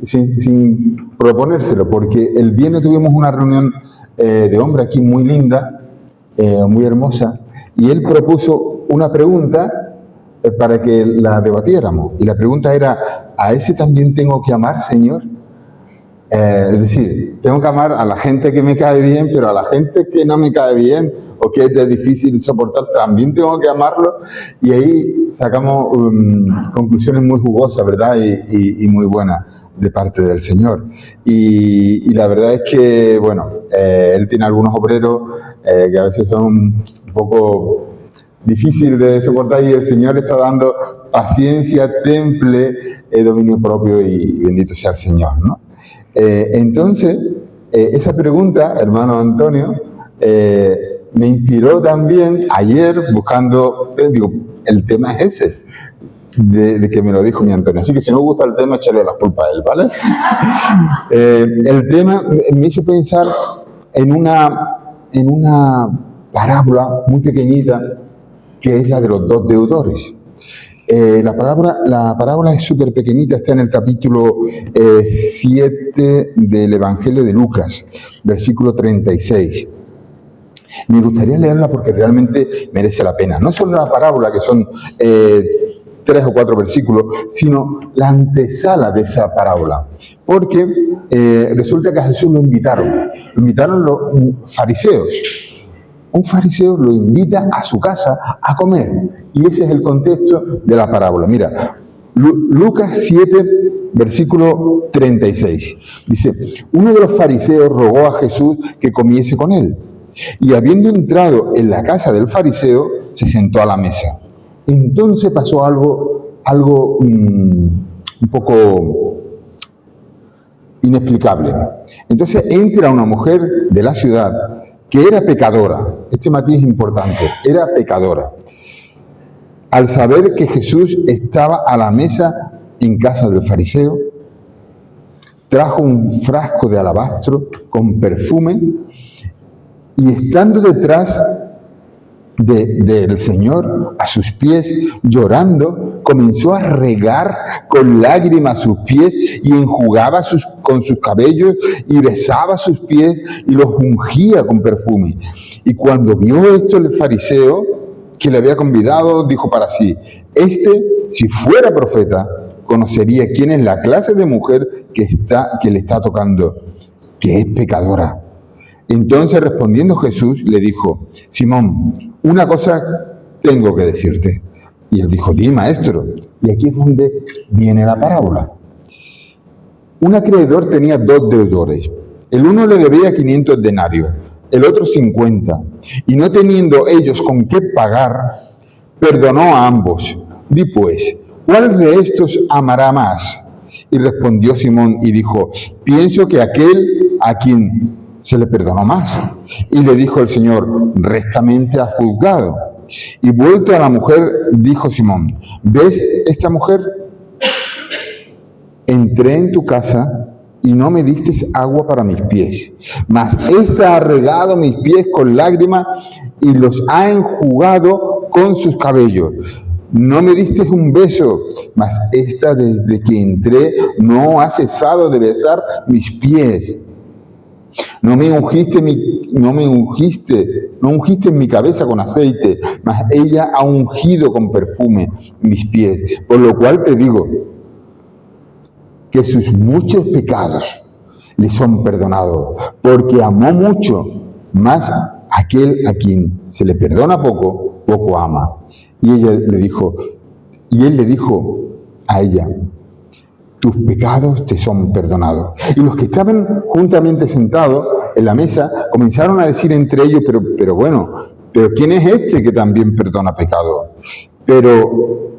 sin proponérselo, porque el viernes tuvimos una reunión de hombres aquí muy linda, muy hermosa, y él propuso una pregunta para que la debatiéramos. Y la pregunta era, ¿a ese también tengo que amar, Señor? Es decir, tengo que amar a la gente que me cae bien, pero a la gente que no me cae bien o que es de difícil soportar, también tengo que amarlo. Y ahí sacamos conclusiones muy jugosas, ¿verdad? Y muy buenas de parte del Señor. Y la verdad es que, bueno, él tiene algunos obreros que a veces son un poco difíciles de soportar y el Señor está dando paciencia, temple, dominio propio y bendito sea el Señor, ¿no? Entonces, esa pregunta, hermano Antonio, me inspiró también ayer buscando, digo, el tema es ese, de que me lo dijo mi Antonio. Así que si no gusta el tema, échale la culpa a él, ¿vale? El tema me hizo pensar en una parábola muy pequeñita, que es la de los dos deudores. La parábola es súper pequeñita, está en el capítulo 7 del Evangelio de Lucas, versículo 36. Me gustaría leerla porque realmente merece la pena. No solo la parábola, que son 3 o 4 versículos, sino la antesala de esa parábola. Porque resulta que a Jesús lo invitaron los fariseos. Un fariseo lo invita a su casa a comer. Y ese es el contexto de la parábola. Mira, Lucas 7, versículo 36. Dice, uno de los fariseos rogó a Jesús que comiese con él. Y habiendo entrado en la casa del fariseo, se sentó a la mesa. Entonces pasó algo un poco inexplicable. Entonces entra una mujer de la ciudad que era pecadora. Este matiz es importante. Era pecadora. Al saber que Jesús estaba a la mesa en casa del fariseo, trajo un frasco de alabastro con perfume y estando detrás del Señor a sus pies, llorando, comenzó a regar con lágrimas sus pies y enjugaba con sus cabellos y besaba sus pies y los ungía con perfume. Y cuando vio esto el fariseo que le había convidado, dijo para sí, si fuera profeta, conocería quién es la clase de mujer que le está tocando, que es pecadora. Entonces respondiendo Jesús le dijo, Simón, una cosa tengo que decirte. Y él dijo, di maestro. Y aquí es donde viene la parábola. Un acreedor tenía 2 deudores. El uno le debía 500 denarios, el otro 50. Y no teniendo ellos con qué pagar, perdonó a ambos. Di pues, ¿cuál de estos amará más? Y respondió Simón y dijo, pienso que aquel a quien se le perdonó más. Y le dijo el Señor, rectamente has juzgado. Y vuelto a la mujer, dijo Simón, ¿ves esta mujer? Entré en tu casa y no me diste agua para mis pies, mas ésta ha regado mis pies con lágrimas y los ha enjugado con sus cabellos. No me diste un beso, mas esta desde que entré no ha cesado de besar mis pies. No ungiste en mi cabeza con aceite, mas ella ha ungido con perfume mis pies. Por lo cual te digo que sus muchos pecados le son perdonados, porque amó mucho, más aquel a quien se le perdona poco, poco ama. Y él le dijo a ella, tus pecados te son perdonados. Y los que estaban juntamente sentados en la mesa comenzaron a decir entre ellos, pero ¿quién es este que también perdona pecados? Pero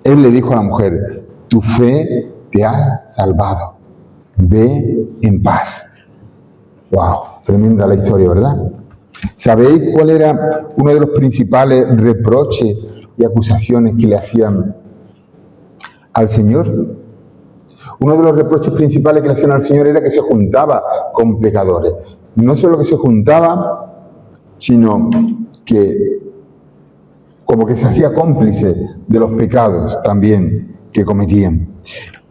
él le dijo a la mujer, tu fe te ha salvado. Ve en paz. ¡Wow! Tremenda la historia, ¿verdad? ¿Sabéis cuál era uno de los principales reproches y acusaciones que le hacían al Señor? Uno de los reproches principales que le hacían al Señor era que se juntaba con pecadores. No solo que se juntaba, sino que como que se hacía cómplice de los pecados también que cometían.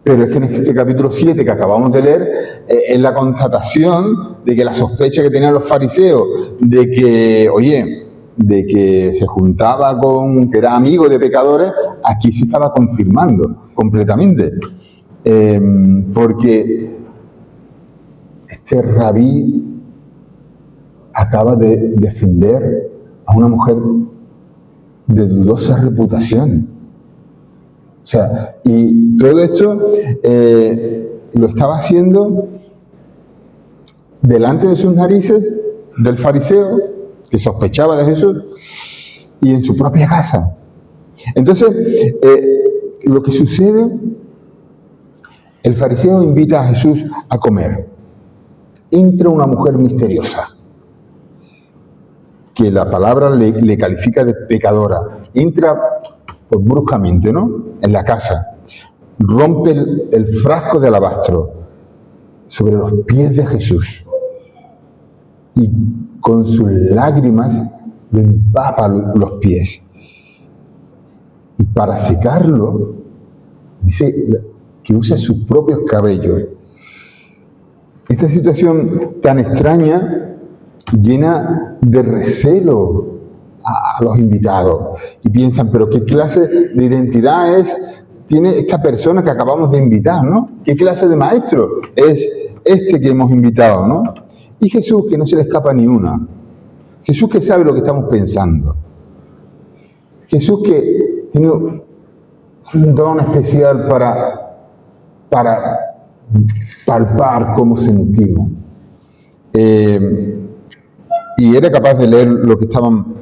Pero es que en este capítulo 7 que acabamos de leer es la constatación de que la sospecha que tenían los fariseos de que, oye, de que se juntaba con, que era amigo de pecadores, aquí se estaba confirmando completamente. Porque este rabí acaba de defender a una mujer de dudosa reputación. O sea, y todo esto lo estaba haciendo delante de sus narices del fariseo que sospechaba de Jesús y en su propia casa. Entonces, lo que sucede, el fariseo invita a Jesús a comer. Entra una mujer misteriosa, que la palabra le califica de pecadora. Entra pues, bruscamente, ¿no?, en la casa. Rompe el frasco de alabastro sobre los pies de Jesús. Y con sus lágrimas le empapa los pies. Y para secarlo, dice que usa sus propios cabellos. Esta situación tan extraña llena de recelo a los invitados. Y piensan, pero ¿qué clase de identidad tiene esta persona que acabamos de invitar, ¿no? ¿Qué clase de maestro es este que hemos invitado, ¿no? Y Jesús, que no se le escapa ni una. Jesús que sabe lo que estamos pensando. Jesús que tiene un don especial para palpar cómo sentimos. Y era capaz de leer lo que estaban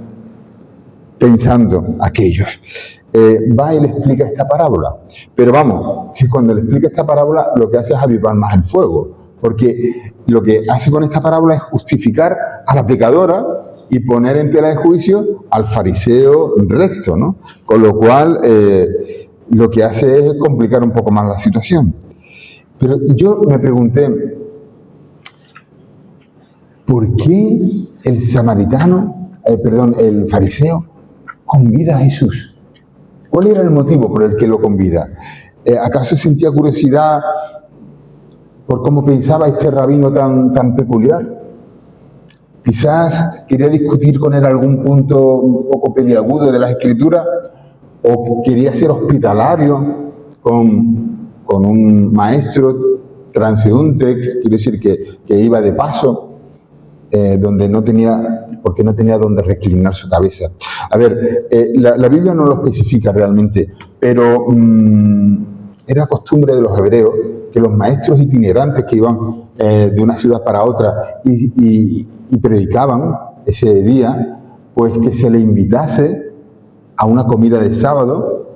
pensando aquellos. Va y le explica esta parábola. Pero vamos, que cuando le explica esta parábola lo que hace es avivar más el fuego. Porque lo que hace con esta parábola es justificar a la pecadora y poner en tela de juicio al fariseo recto, ¿no? Con lo cual, lo que hace es complicar un poco más la situación. Pero yo me pregunté, ¿por qué el fariseo convida a Jesús? ¿Cuál era el motivo por el que lo convida? ¿Acaso sentía curiosidad por cómo pensaba este rabino tan peculiar? Quizás quería discutir con él algún punto un poco peliagudo de las Escrituras, o quería ser hospitalario con un maestro transeúnte, quiero decir que iba de paso, porque no tenía donde reclinar su cabeza. A ver, la Biblia no lo especifica realmente, pero era costumbre de los hebreos que los maestros itinerantes que iban de una ciudad para otra y predicaban ese día, pues que se le invitase a una comida de sábado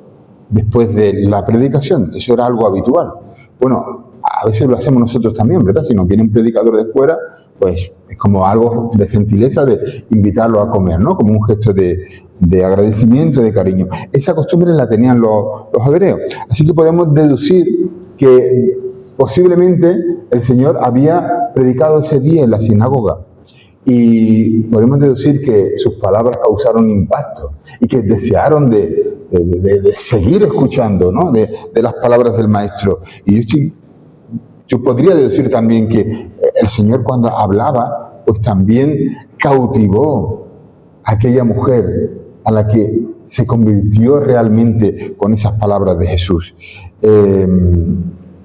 después de la predicación. Eso era algo habitual. Bueno, a veces lo hacemos nosotros también, ¿verdad? Si nos viene un predicador de fuera, pues es como algo de gentileza de invitarlo a comer, ¿no? Como un gesto de agradecimiento, de cariño. Esa costumbre la tenían los hebreos. Así que podemos deducir que posiblemente el Señor había predicado ese día en la sinagoga. Y podemos deducir que sus palabras causaron impacto y que desearon de seguir escuchando, ¿no?, de las palabras del Maestro. Y yo podría deducir también que el Señor, cuando hablaba, pues también cautivó a aquella mujer a la que se convirtió realmente con esas palabras de Jesús.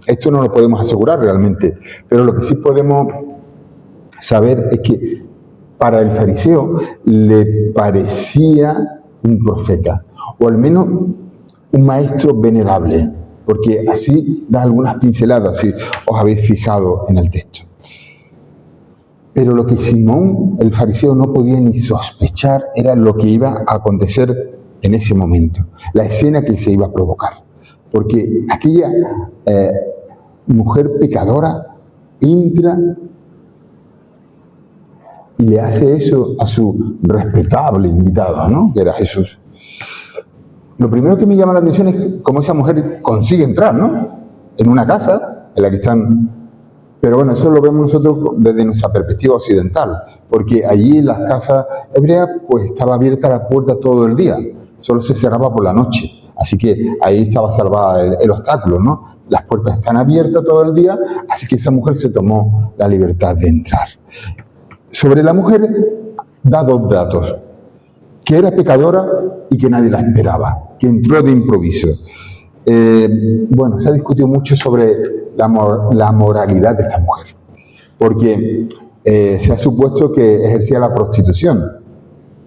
Esto no lo podemos asegurar realmente, pero lo que sí podemos saber es que para el fariseo le parecía un profeta, o al menos un maestro venerable, porque así da algunas pinceladas, si os habéis fijado en el texto. Pero lo que Simón, el fariseo, no podía ni sospechar era lo que iba a acontecer en ese momento, la escena que se iba a provocar. Porque aquella mujer pecadora entra y le hace eso a su respetable invitado, ¿no?, que era Jesús. Lo primero que me llama la atención es cómo esa mujer consigue entrar, ¿no?, en una casa en la que están. Pero bueno, eso lo vemos nosotros desde nuestra perspectiva occidental, porque allí en las casas hebreas pues estaba abierta la puerta todo el día, solo se cerraba por la noche. Así que ahí estaba salvada el obstáculo, ¿no? Las puertas están abiertas todo el día, así que esa mujer se tomó la libertad de entrar. Sobre la mujer da dos datos: que era pecadora y que nadie la esperaba, que entró de improviso. Bueno, se ha discutido mucho sobre la moralidad de esta mujer, porque se ha supuesto que ejercía la prostitución,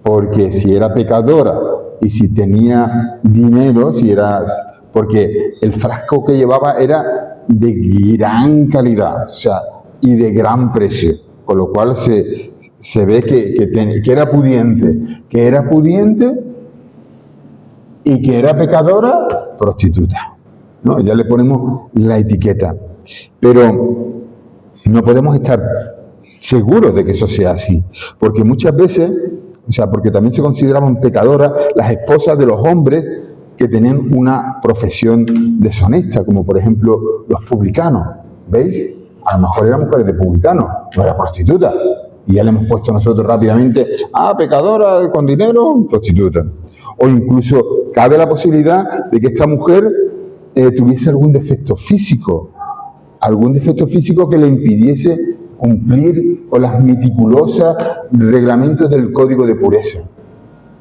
porque si era pecadora y si tenía dinero, porque el frasco que llevaba era de gran calidad, o sea, y de gran precio, con lo cual se ve que era pudiente y que era pecadora, prostituta, ¿no? Ya le ponemos la etiqueta. Pero no podemos estar seguros de que eso sea así, porque muchas veces, porque también se consideraban pecadoras las esposas de los hombres que tenían una profesión deshonesta, como por ejemplo los publicanos. ¿Veis? A lo mejor era mujer de publicano, no era prostituta. Y ya le hemos puesto nosotros rápidamente, pecadora con dinero, prostituta. O incluso cabe la posibilidad de que esta mujer tuviese algún defecto físico que le impidiese cumplir con las meticulosas reglamentos del código de pureza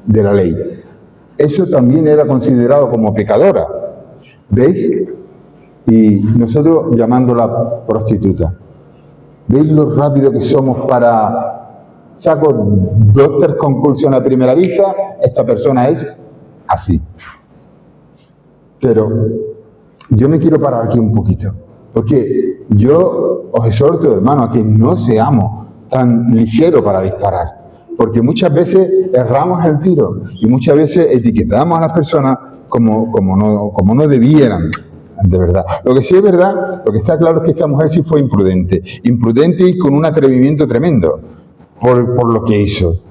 de la ley. Eso también era considerado como pecadora. ¿Veis? Y nosotros llamándola prostituta. ¿Veis lo rápido que somos para... Saco 2 o 3 conclusiones a primera vista, esta persona es así. Pero yo me quiero parar aquí un poquito, porque yo os exhorto, hermano, a que no seamos tan ligeros para disparar, porque muchas veces erramos el tiro y muchas veces etiquetamos a las personas como no debieran, de verdad. Lo que sí es verdad, lo que está claro es que esta mujer sí fue imprudente y con un atrevimiento tremendo por lo que hizo,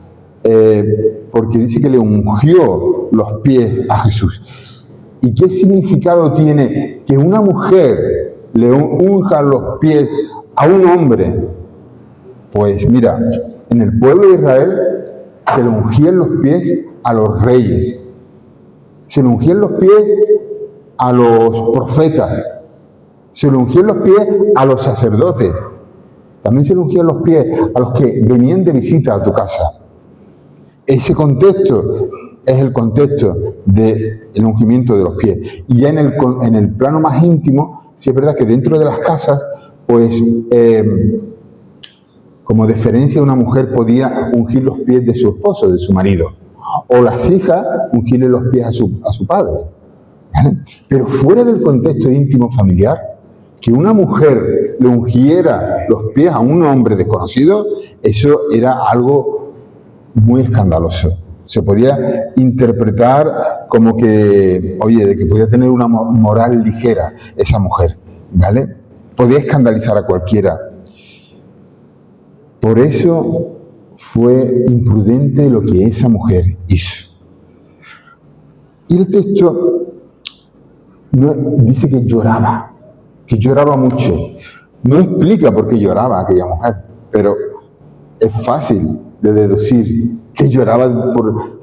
porque dice que le ungió los pies a Jesús. ¿Y qué significado tiene que una mujer le unja los pies a un hombre? Pues mira, en el pueblo de Israel se le ungían los pies a los reyes, se le ungían los pies a los profetas, se le ungían los pies a los sacerdotes, también se le ungían los pies a los que venían de visita a tu casa. Ese contexto es el contexto del ungimiento de los pies. Y ya en el plano más íntimo, sí es verdad que dentro de las casas, pues como deferencia una mujer podía ungir los pies de su esposo, de su marido, o las hijas ungirle los pies a su padre. ¿Vale? Pero fuera del contexto íntimo familiar, que una mujer le ungiera los pies a un hombre desconocido, eso era algo muy escandaloso. Se podía interpretar como que, de que podía tener una moral ligera esa mujer, ¿vale? Podía escandalizar a cualquiera. Por eso fue imprudente lo que esa mujer hizo. Y el texto dice que lloraba mucho. No explica por qué lloraba aquella mujer, pero es fácil de deducir que lloraba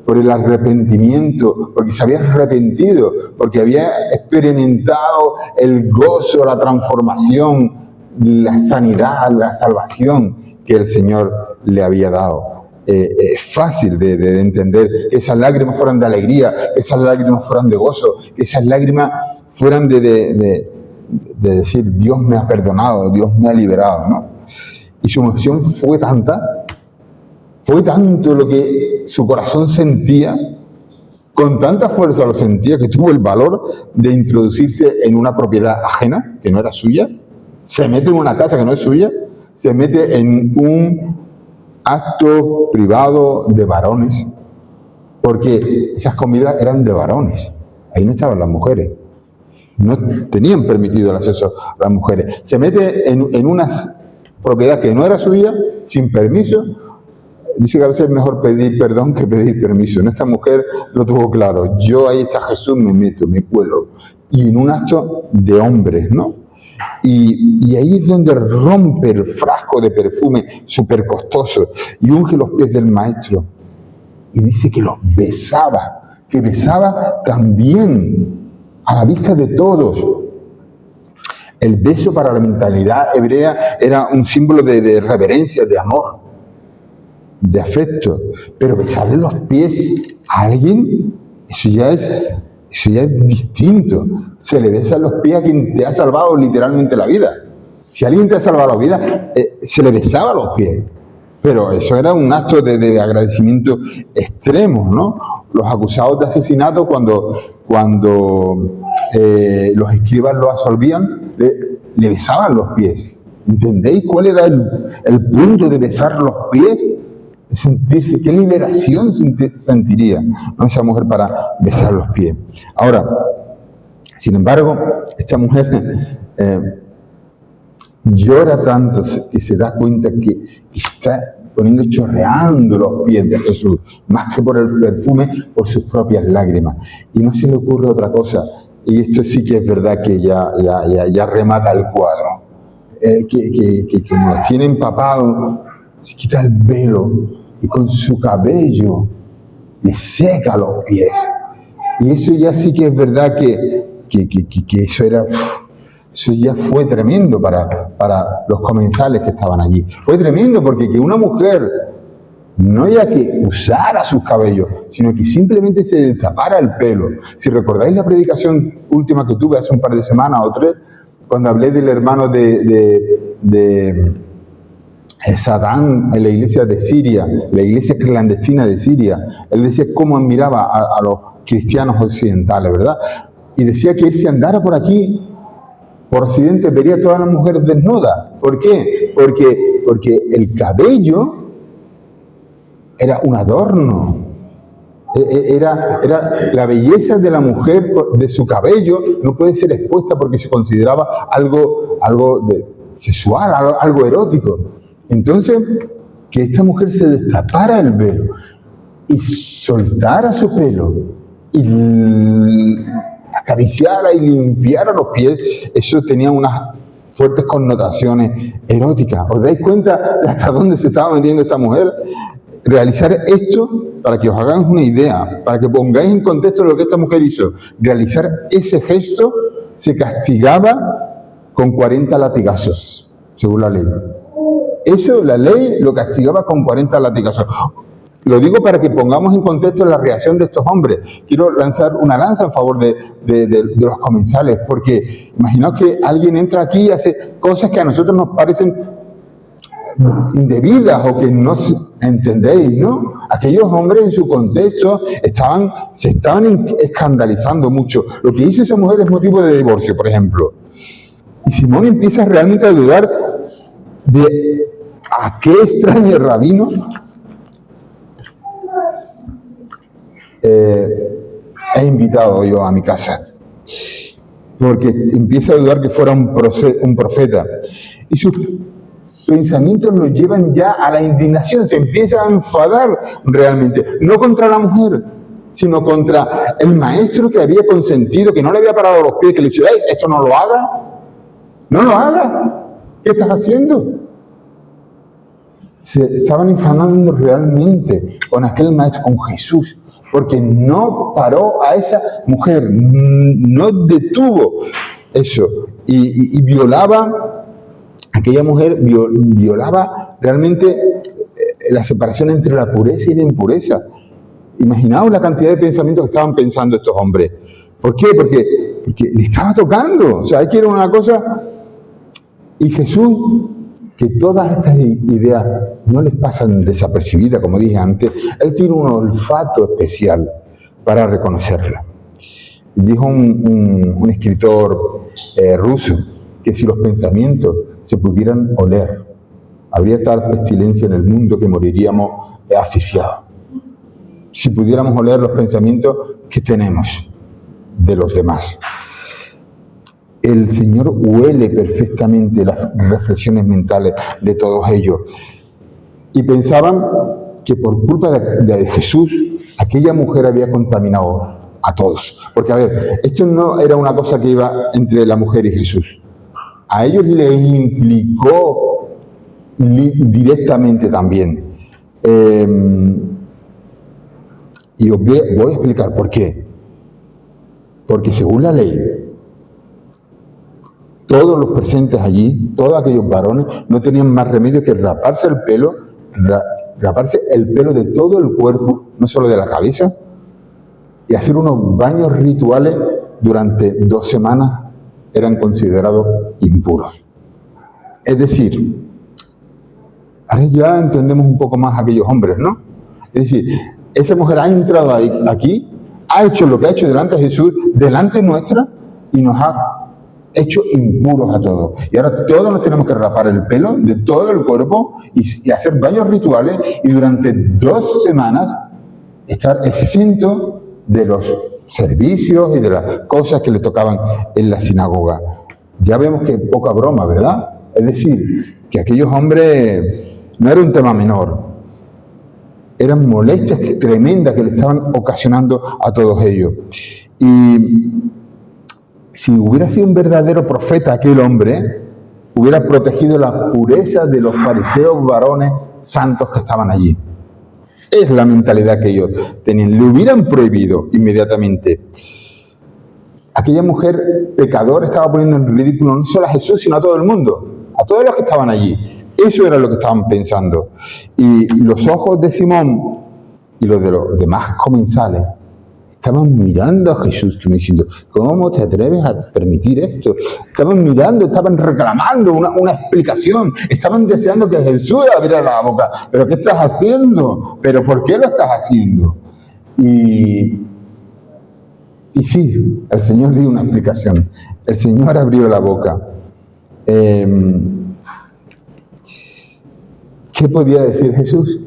por el arrepentimiento, porque se había arrepentido, porque había experimentado el gozo, la transformación, la sanidad, la salvación que el Señor le había dado. Es fácil de entender que esas lágrimas fueran de alegría, que esas lágrimas fueran de gozo, que esas lágrimas fueran de decir, Dios me ha perdonado, Dios me ha liberado, ¿no? Y su emoción fue tanto lo que su corazón sentía, con tanta fuerza lo sentía, que tuvo el valor de introducirse en una propiedad ajena, que no era suya, se mete en una casa que no es suya, se mete en un acto privado de varones, porque esas comidas eran de varones, ahí no estaban las mujeres, no tenían permitido el acceso a las mujeres. Se mete en una propiedad que no era suya, sin permiso. Dice que a veces es mejor pedir perdón que pedir permiso. En esta mujer lo tuvo claro. Yo, ahí está Jesús, me meto, me cuelo. Y en un acto de hombres, ¿no? Y ahí es donde rompe el frasco de perfume súper costoso y unge los pies del maestro. Y dice que los besaba, que besaba también a la vista de todos. El beso para la mentalidad hebrea era un símbolo de reverencia, de amor, de afecto. Pero besarle los pies a alguien, eso ya es distinto. Se le besan los pies a quien te ha salvado literalmente la vida. Si alguien te ha salvado la vida, se le besaba los pies. Pero eso era un acto de agradecimiento extremo, ¿no? Los acusados de asesinato, cuando los escribas lo absolvían, le besaban los pies. ¿Entendéis cuál era el punto de besar los pies? De sentirse, qué liberación sentiría, ¿no?, esa mujer para besar los pies. Ahora, sin embargo, esta mujer llora tanto que se da cuenta que está poniendo, chorreando los pies de Jesús, más que por el perfume, por sus propias lágrimas. Y no se le ocurre otra cosa, y esto sí que es verdad que ya remata el cuadro, que como los tiene empapados, se quita el velo y con su cabello le seca los pies. Y eso ya sí que es verdad que eso era... Eso ya fue tremendo para los comensales que estaban allí. Fue tremendo porque que una mujer no ya que usara sus cabellos, sino que simplemente se destapara el pelo. Si recordáis la predicación última que tuve hace un par de semanas o tres, cuando hablé del hermano de Sadán en la iglesia de Siria, la iglesia clandestina de Siria, él decía cómo admiraba a los cristianos occidentales, ¿verdad? Y decía que él, si andara por aquí, por Occidente, vería a todas las mujeres desnudas. ¿Por qué? Porque el cabello era un adorno. Era la belleza de la mujer, de su cabello, no puede ser expuesta porque se consideraba algo sexual, algo erótico. Entonces, que esta mujer se destapara el velo y soltara su pelo y acariciara y limpiara los pies, eso tenía unas fuertes connotaciones eróticas. ¿Os dais cuenta de hasta dónde se estaba metiendo esta mujer? Realizar esto, para que os hagáis una idea, para que pongáis en contexto lo que esta mujer hizo, realizar ese gesto se castigaba con 40 latigazos, según la ley. Eso, la ley lo castigaba con 40 latigazos. Lo digo para que pongamos en contexto la reacción de estos hombres. Quiero lanzar una lanza en favor de los comensales, porque imaginaos que alguien entra aquí y hace cosas que a nosotros nos parecen indebidas o que no entendéis, ¿no? Aquellos hombres en su contexto se estaban escandalizando mucho. Lo que hizo esa mujer es motivo de divorcio, por ejemplo. Y Simón empieza realmente a dudar de a qué extraño rabino he invitado yo a mi casa, porque empieza a dudar que fuera un profeta, y sus pensamientos lo llevan ya a la indignación, se empieza a enfadar realmente, no contra la mujer, sino contra el maestro que había consentido, que no le había parado los pies, que le decía, esto no lo haga, ¿qué estás haciendo? Se estaban enfadando realmente con aquel maestro, con Jesús, porque no paró a esa mujer, no detuvo eso, y violaba, aquella mujer violaba realmente la separación entre la pureza y la impureza. Imaginaos la cantidad de pensamientos que estaban pensando estos hombres. ¿Por qué? Porque le estaba tocando, o sea, hay que ir a una cosa, y Jesús, que todas estas ideas no les pasan desapercibidas, como dije antes, él tiene un olfato especial para reconocerla. Dijo un escritor ruso que si los pensamientos se pudieran oler, habría tal pestilencia en el mundo que moriríamos asfixiados. Si pudiéramos oler los pensamientos que tenemos de los demás. El Señor huele perfectamente las reflexiones mentales de todos ellos. Y pensaban que por culpa de Jesús, aquella mujer había contaminado a todos. Porque, a ver, esto no era una cosa que iba entre la mujer y Jesús. A ellos les implicó directamente también. Y os voy a explicar por qué. Porque según la ley, todos los presentes allí, todos aquellos varones, no tenían más remedio que raparse el pelo, raparse el pelo de todo el cuerpo, no solo de la cabeza, y hacer unos baños rituales durante 2 semanas eran considerados impuros. Es decir, ahora ya entendemos un poco más a aquellos hombres, ¿no? Es decir, esa mujer ha entrado aquí, ha hecho lo que ha hecho delante de Jesús, delante nuestra, y nos ha hecho impuros a todos. Y ahora todos nos tenemos que rapar el pelo de todo el cuerpo y hacer baños rituales, y durante 2 semanas estar exento de los servicios y de las cosas que le tocaban en la sinagoga. Ya vemos que poca broma, ¿verdad? Es decir, que aquellos hombres no era un tema menor. Eran molestias tremendas que le estaban ocasionando a todos ellos. Y si hubiera sido un verdadero profeta aquel hombre, hubiera protegido la pureza de los fariseos varones santos que estaban allí. Es la mentalidad que ellos tenían. Le hubieran prohibido inmediatamente. Aquella mujer pecadora estaba poniendo en ridículo no solo a Jesús, sino a todo el mundo, a todos los que estaban allí. Eso era lo que estaban pensando. Y los ojos de Simón y los de los demás comensales estaban mirando a Jesús, como diciendo, ¿cómo te atreves a permitir esto? Estaban mirando, estaban reclamando una explicación, estaban deseando que Jesús abriera la boca. ¿Pero qué estás haciendo? ¿Pero por qué lo estás haciendo? Y sí, el Señor dio una explicación. El Señor abrió la boca. ¿Qué podía decir Jesús?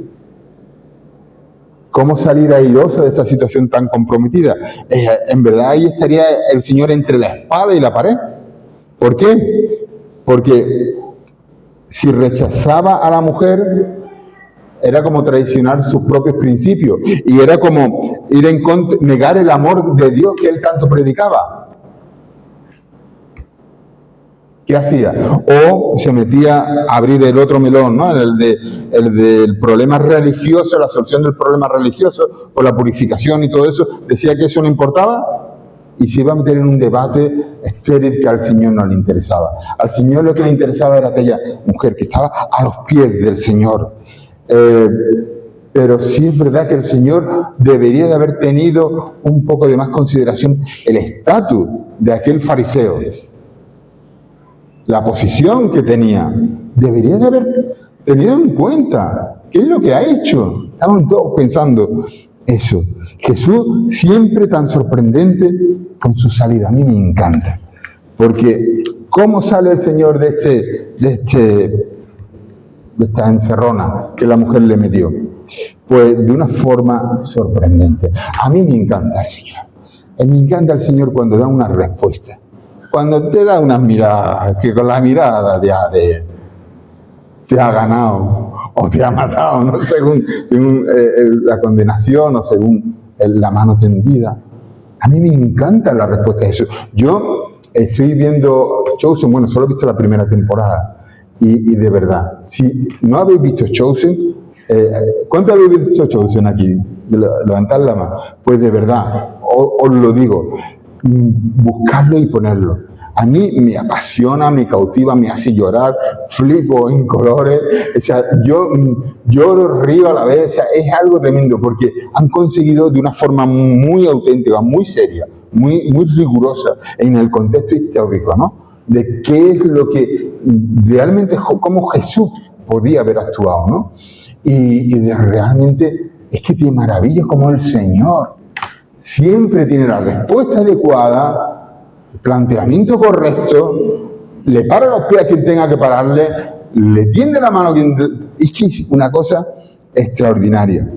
¿Cómo salir airoso de esta situación tan comprometida? En verdad ahí estaría el Señor entre la espada y la pared. ¿Por qué? Porque si rechazaba a la mujer, era como traicionar sus propios principios. Y era como ir en contra, negar el amor de Dios que él tanto predicaba. ¿Qué hacía? O se metía a abrir el otro melón, ¿no? El del problema religioso, la solución del problema religioso, por la purificación y todo eso. Decía que eso no importaba y se iba a meter en un debate estéril que al Señor no le interesaba. Al Señor lo que le interesaba era aquella mujer que estaba a los pies del Señor. Pero sí es verdad que el Señor debería de haber tenido un poco de más consideración el estatus de aquel fariseo. La posición que tenía, debería de haber tenido en cuenta qué es lo que ha hecho. Estaban todos pensando eso. Jesús siempre tan sorprendente con su salida. A mí me encanta. Porque ¿cómo sale el Señor de esta encerrona que la mujer le metió? Pues de una forma sorprendente. A mí me encanta el Señor. Me encanta el Señor cuando da una respuesta. Cuando te da unas miradas, que con la mirada te ha ganado o te ha matado, ¿no? según la condenación o según la mano tendida. A mí me encanta la respuesta de Jesús. Yo estoy viendo Chosen, bueno, solo he visto la primera temporada y de verdad, si no habéis visto Chosen, ¿cuánto habéis visto Chosen aquí? Levantad la mano. Pues de verdad, os lo digo, buscarlo y ponerlo. A mí me apasiona, me cautiva, me hace llorar, flipo en colores, o sea, yo lloro, río a la vez, o sea, es algo tremendo porque han conseguido de una forma muy auténtica, muy seria, muy rigurosa en el contexto histórico, ¿no? De qué es lo que realmente, cómo Jesús podía haber actuado, ¿no? Y realmente es que te maravillas como el Señor siempre tiene la respuesta adecuada, el planteamiento correcto, le para los pies a quien tenga que pararle, le tiende la mano a quien... Es que es una cosa extraordinaria.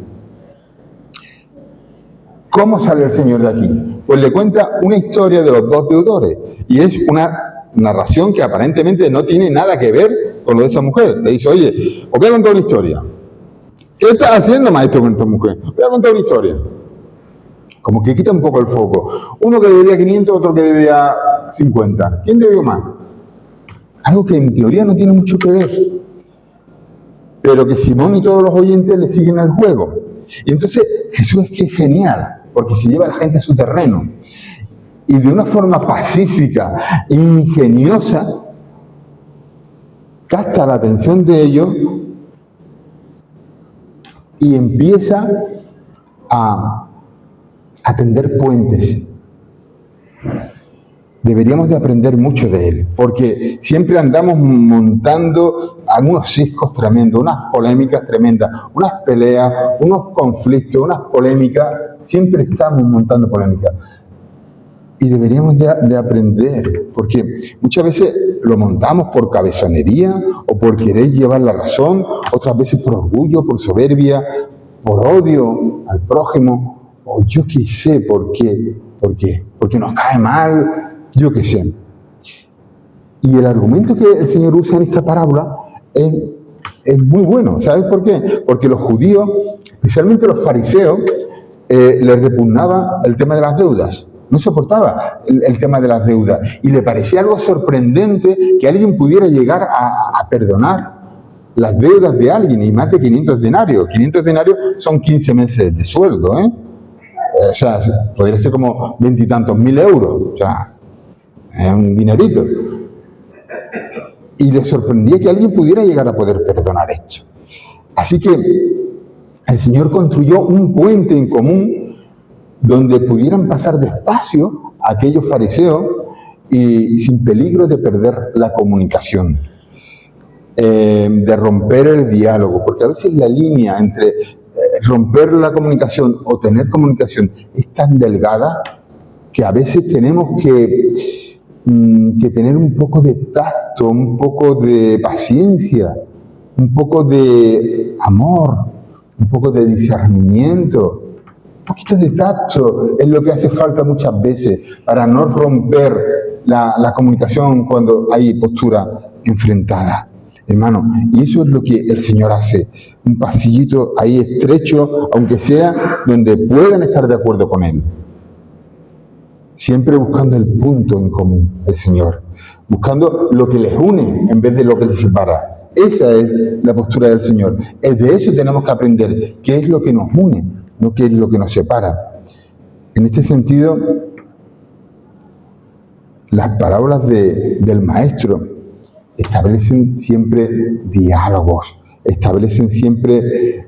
¿Cómo sale el Señor de aquí? Pues le cuenta una historia de los 2 deudores, y es una narración que aparentemente no tiene nada que ver con lo de esa mujer. Le dice, oye, os voy a contar una historia. ¿Qué estás haciendo, maestro, con esta mujer? Os voy a contar una historia. Como que quita un poco el foco. Uno que debía 500, otro que debía 50. ¿Quién debió más? Algo que en teoría no tiene mucho que ver, pero que Simón y todos los oyentes le siguen el juego. Y entonces Jesús es que es genial, porque se lleva a la gente a su terreno. Y de una forma pacífica e ingeniosa, capta la atención de ellos y empieza a tender puentes. Deberíamos de aprender mucho de él, porque siempre andamos montando algunos ciscos tremendos, unas polémicas tremendas, unas peleas, unos conflictos, unas polémicas, siempre estamos montando polémicas. Y deberíamos de aprender, porque muchas veces lo montamos por cabezonería o por querer llevar la razón, otras veces por orgullo, por soberbia, por odio al prójimo, o yo qué sé, ¿por qué? Porque nos cae mal, yo qué sé. Y el argumento que el Señor usa en esta parábola es muy bueno. ¿Sabes por qué? Porque los judíos, especialmente los fariseos, les repugnaba el tema de las deudas. No soportaba el tema de las deudas. Y le parecía algo sorprendente que alguien pudiera llegar a perdonar las deudas de alguien, y más de 500 denarios. 500 denarios son 15 meses de sueldo, ¿eh? O sea, podría ser como 20 y tantos mil euros. O sea, es un dinerito. Y le sorprendía que alguien pudiera llegar a poder perdonar esto. Así que el Señor construyó un puente en común donde pudieran pasar despacio aquellos fariseos y sin peligro de perder la comunicación, de romper el diálogo, porque a veces la línea entre romper la comunicación o tener comunicación es tan delgada que a veces tenemos que tener un poco de tacto, un poco de paciencia, un poco de amor, un poco de discernimiento. Un poquito de tacto es lo que hace falta muchas veces para no romper la comunicación cuando hay postura enfrentada. Hermano, y eso es lo que el Señor hace. Un pasillito ahí estrecho, aunque sea donde puedan estar de acuerdo con Él. Siempre buscando el punto en común, el Señor. Buscando lo que les une en vez de lo que les separa. Esa es la postura del Señor. Es de eso tenemos que aprender. ¿Qué es lo que nos une? No qué es lo que nos separa. En este sentido, las parábolas del Maestro establecen siempre diálogos, establecen siempre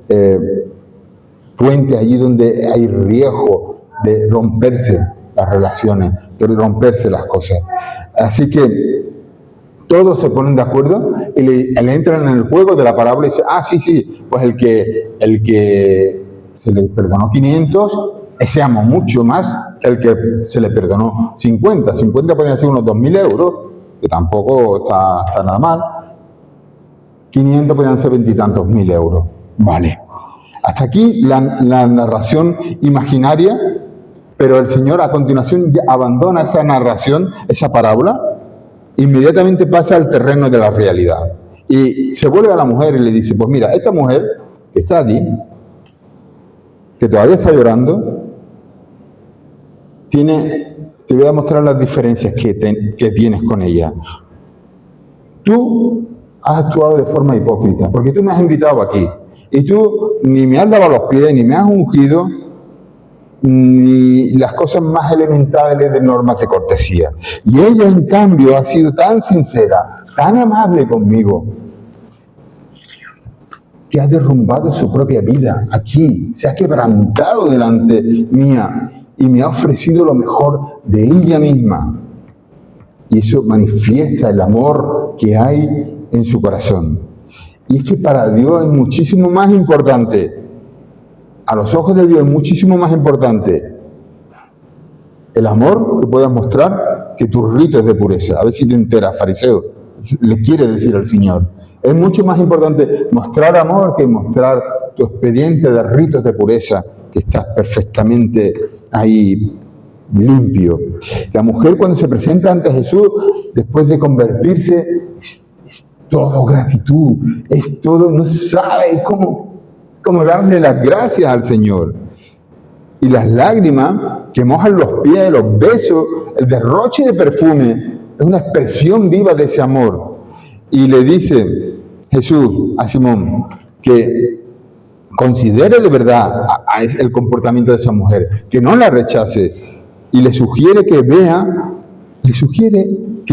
puentes allí donde hay riesgo de romperse las relaciones, de romperse las cosas. Así que todos se ponen de acuerdo y le entran en el juego de la parábola y dicen, sí, pues el que se le perdonó 500, ese amó mucho más que el que se le perdonó 50. 50 pueden ser unos 2.000 euros, que tampoco está nada mal. 500 podían ser 20 y tantos mil euros. Vale. Hasta aquí la narración imaginaria, pero el Señor a continuación ya abandona esa narración, esa parábola, inmediatamente pasa al terreno de la realidad. Y se vuelve a la mujer y le dice, pues mira, esta mujer que está aquí, que todavía está llorando, te voy a mostrar las diferencias que tienes con ella. Tú has actuado de forma hipócrita, porque tú me has invitado aquí, y tú ni me has lavado los pies, ni me has ungido, ni las cosas más elementales de normas de cortesía. Y ella, en cambio, ha sido tan sincera, tan amable conmigo, que ha derrumbado su propia vida aquí, se ha quebrantado delante mía, y me ha ofrecido lo mejor de ella misma. Y eso manifiesta el amor que hay en su corazón. Y es que para Dios es muchísimo más importante, a los ojos de Dios es muchísimo más importante el amor que puedas mostrar que tus ritos de pureza. A ver si te enteras, fariseo, le quiere decir al Señor. Es mucho más importante mostrar amor que mostrar tu expediente de ritos de pureza, que estás perfectamente ahí limpio. La mujer, cuando se presenta ante Jesús, después de convertirse, es todo gratitud, es todo, no sabe cómo darle las gracias al Señor. Y las lágrimas que mojan los pies, los besos, el derroche de perfume, es una expresión viva de ese amor. Y le dice Jesús a Simón que considere de verdad el comportamiento de esa mujer, que no la rechace, y le sugiere que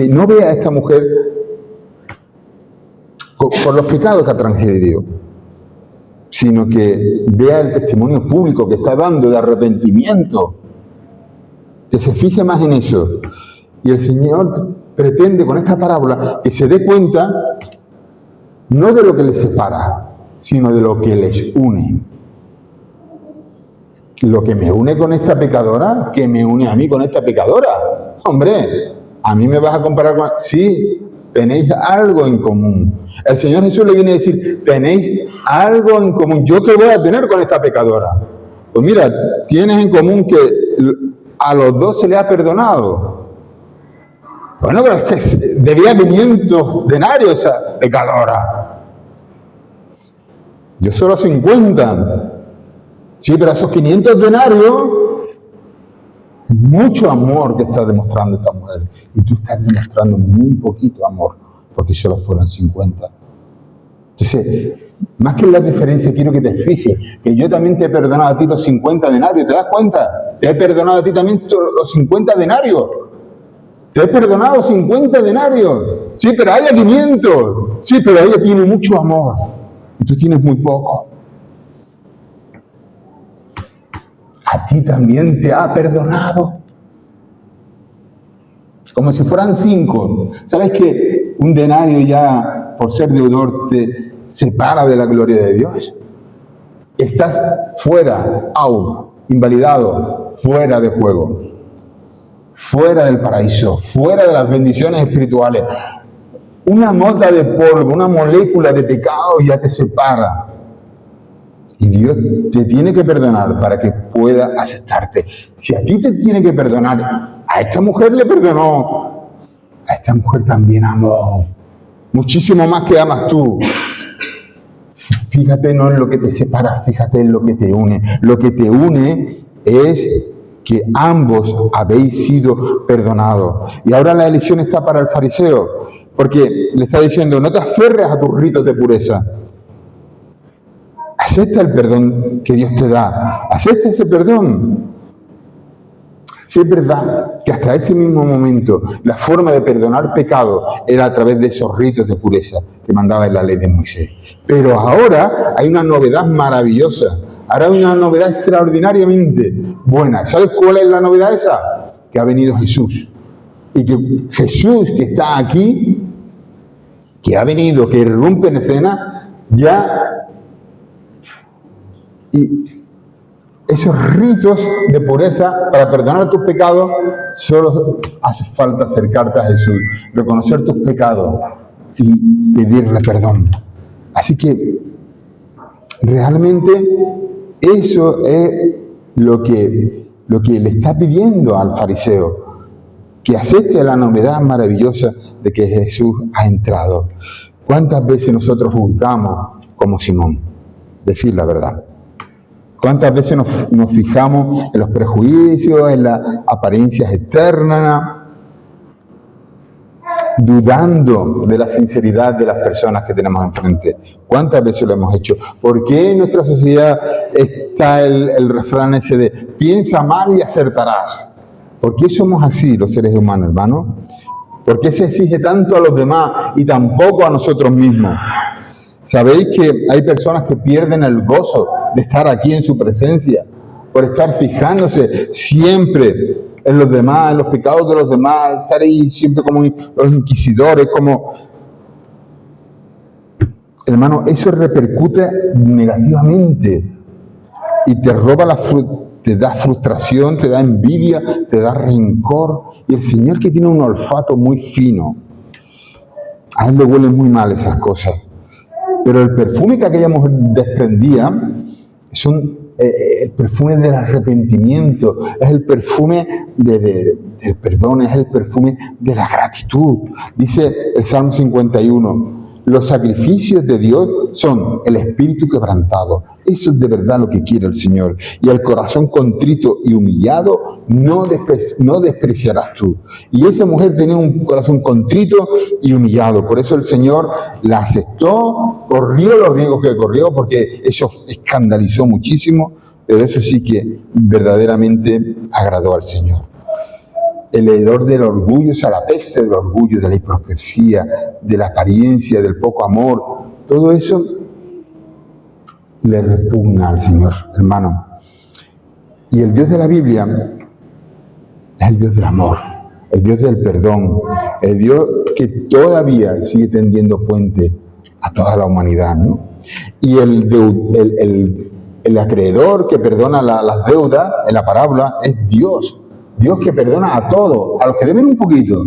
no vea a esta mujer por los pecados que ha transgredido, sino que vea el testimonio público que está dando de arrepentimiento, que se fije más en eso. Y el Señor pretende con esta parábola que se dé cuenta no de lo que les separa, sino de lo que les une. Lo que me une con esta pecadora, que me une a mí con esta pecadora. Hombre, a mí me vas a comparar con... Sí, tenéis algo en común. El Señor Jesús le viene a decir, tenéis algo en común. ¿Yo qué voy a tener con esta pecadora? Pues mira, tienes en común que a los dos se le ha perdonado. Bueno, pero es que debía 500 denarios esa pecadora. Yo solo 50. Sí, pero esos 500 denarios es mucho amor que está demostrando esta mujer. Y tú estás demostrando muy poquito amor, porque solo fueron 50. Entonces, más que en la diferencia, quiero que te fijes que yo también te he perdonado a ti los 50 denarios. ¿Te das cuenta? Te he perdonado a ti también los 50 denarios. Te he perdonado 50 denarios. Sí, pero a ella 500. Sí, pero ella tiene mucho amor. Y tú tienes muy poco. A ti también te ha perdonado. Como si fueran 5. ¿Sabes que un denario ya, por ser deudor, te separa de la gloria de Dios? Estás fuera, invalidado, fuera de juego, fuera del paraíso, fuera de las bendiciones espirituales. Una mota de polvo, una molécula de pecado ya te separa. Y Dios te tiene que perdonar para que pueda aceptarte. Si a ti te tiene que perdonar, a esta mujer le perdonó. A esta mujer también amó. Muchísimo más que amas tú. Fíjate no en lo que te separa, fíjate en lo que te une. Lo que te une es que ambos habéis sido perdonados. Y ahora la elección está para el fariseo, porque le está diciendo, no te aferres a tus ritos de pureza. Acepta el perdón que Dios te da. Acepta ese perdón. Si es verdad que hasta este mismo momento la forma de perdonar pecado era a través de esos ritos de pureza que mandaba en la ley de Moisés. Pero ahora hay una novedad maravillosa. Ahora hay una novedad extraordinariamente buena. ¿Sabes cuál es la novedad esa? Que ha venido Jesús. Y que Jesús que está aquí, que ha venido, que irrumpe en escena, ya... Y esos ritos de pureza para perdonar tus pecados, solo hace falta acercarte a Jesús, reconocer tus pecados y pedirle perdón. Así que realmente eso es lo que le está pidiendo al fariseo, que acepte la novedad maravillosa de que Jesús ha entrado. ¿Cuántas veces nosotros juzgamos como Simón? Decir la verdad. ¿Cuántas veces nos fijamos en los prejuicios, en las apariencias externas, dudando de la sinceridad de las personas que tenemos enfrente? ¿Cuántas veces lo hemos hecho? ¿Por qué en nuestra sociedad está el refrán ese de piensa mal y acertarás? ¿Por qué somos así los seres humanos, hermanos? ¿Por qué se exige tanto a los demás y tan poco a nosotros mismos? ¿Sabéis que hay personas que pierden el gozo de estar aquí en su presencia por estar fijándose siempre en los demás, en los pecados de los demás, estar ahí siempre como los inquisidores, como... Hermano, eso repercute negativamente y te roba te da frustración, te da envidia, te da rencor. Y el Señor, que tiene un olfato muy fino, a él le huelen muy mal esas cosas. Pero el perfume que aquella mujer desprendía es el perfume del arrepentimiento, es el perfume del perdón, es el perfume de la gratitud. Dice el Salmo 51, Los sacrificios de Dios son el espíritu quebrantado. Eso es de verdad lo que quiere el Señor. Y el corazón contrito y humillado no despreciarás tú. Y esa mujer tenía un corazón contrito y humillado. Por eso el Señor la aceptó, corrió los riesgos que corrió, porque eso escandalizó muchísimo, pero eso sí que verdaderamente agradó al Señor. El hedor del orgullo, o sea, la peste del orgullo, de la hipocresía, de la apariencia, del poco amor, todo eso le repugna al Señor, hermano. Y el Dios de la Biblia es el Dios del amor, el Dios del perdón, el Dios que todavía sigue tendiendo puente a toda la humanidad, ¿no? Y el acreedor que perdona las deudas en la parábola es Dios. Dios que perdona a todos, a los que deben un poquito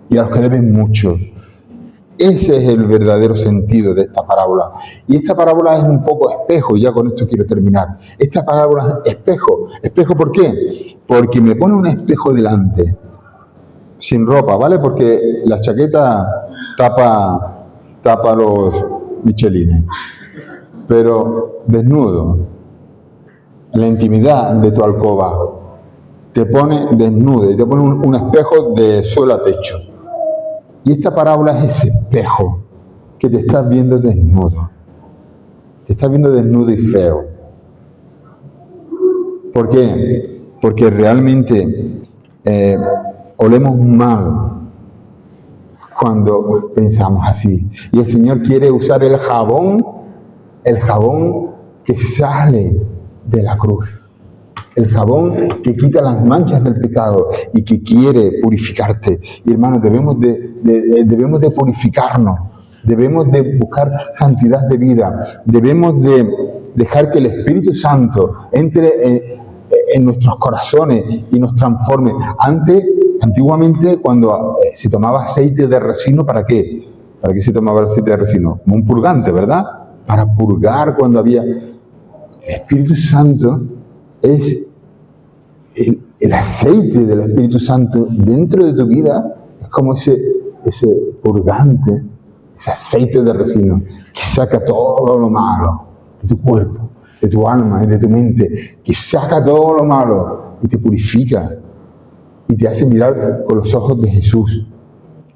y a los que deben mucho. Ese es el verdadero sentido de esta parábola. Y esta parábola es un poco espejo, y ya con esto quiero terminar. Esta parábola es espejo. ¿Espejo por qué? Porque me pone un espejo delante, sin ropa, ¿vale? Porque la chaqueta tapa los michelines. Pero desnudo, en la intimidad de tu alcoba, te pone desnudo y te pone un espejo de suelo a techo. Y esta parábola es ese espejo que te estás viendo desnudo. Te estás viendo desnudo y feo. ¿Por qué? Porque realmente olemos mal cuando pensamos así. Y el Señor quiere usar el jabón que sale de la cruz. El jabón que quita las manchas del pecado y que quiere purificarte. Y hermanos, debemos de purificarnos, debemos de buscar santidad de vida, debemos de dejar que el Espíritu Santo entre en nuestros corazones y nos transforme. Antiguamente, cuando se tomaba aceite de resino, ¿para qué? ¿Para qué se tomaba el aceite de resino? Como un purgante, ¿verdad? Para purgar cuando había... El Espíritu Santo es el aceite del Espíritu Santo dentro de tu vida, es como ese purgante, ese aceite de resino que saca todo lo malo de tu cuerpo, de tu alma y de tu mente, que saca todo lo malo y te purifica y te hace mirar con los ojos de Jesús.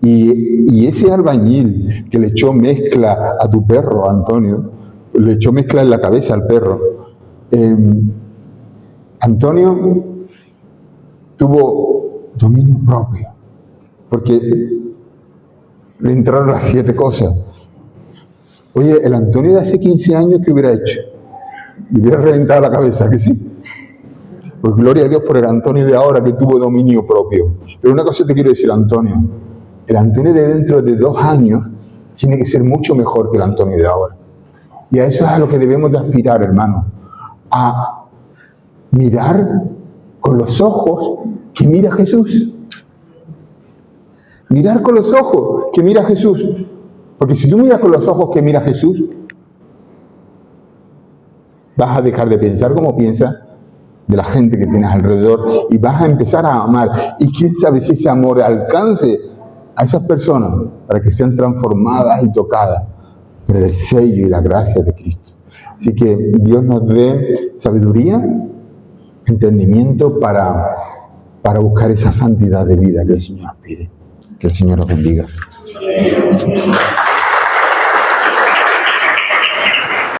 Y ese albañil que le echó mezcla a tu perro, Antonio, le echó mezcla en la cabeza al perro, Antonio tuvo dominio propio, porque le entraron las 7 cosas. Oye, el Antonio de hace 15 años, ¿qué hubiera hecho? Le hubiera reventado la cabeza, ¿que sí? Pues gloria a Dios por el Antonio de ahora que tuvo dominio propio. Pero una cosa te quiero decir, Antonio. El Antonio de dentro de 2 años tiene que ser mucho mejor que el Antonio de ahora. Y a eso es a lo que debemos de aspirar, hermano. A mirar con los ojos que mira Jesús. Mirar con los ojos que mira Jesús. Porque si tú miras con los ojos que mira Jesús, vas a dejar de pensar como piensas de la gente que tienes alrededor y vas a empezar a amar. Y quién sabe si ese amor alcance a esas personas para que sean transformadas y tocadas por el sello y la gracia de Cristo. Así que Dios nos dé sabiduría, entendimiento para buscar esa santidad de vida que el Señor nos pide. Que el Señor nos bendiga.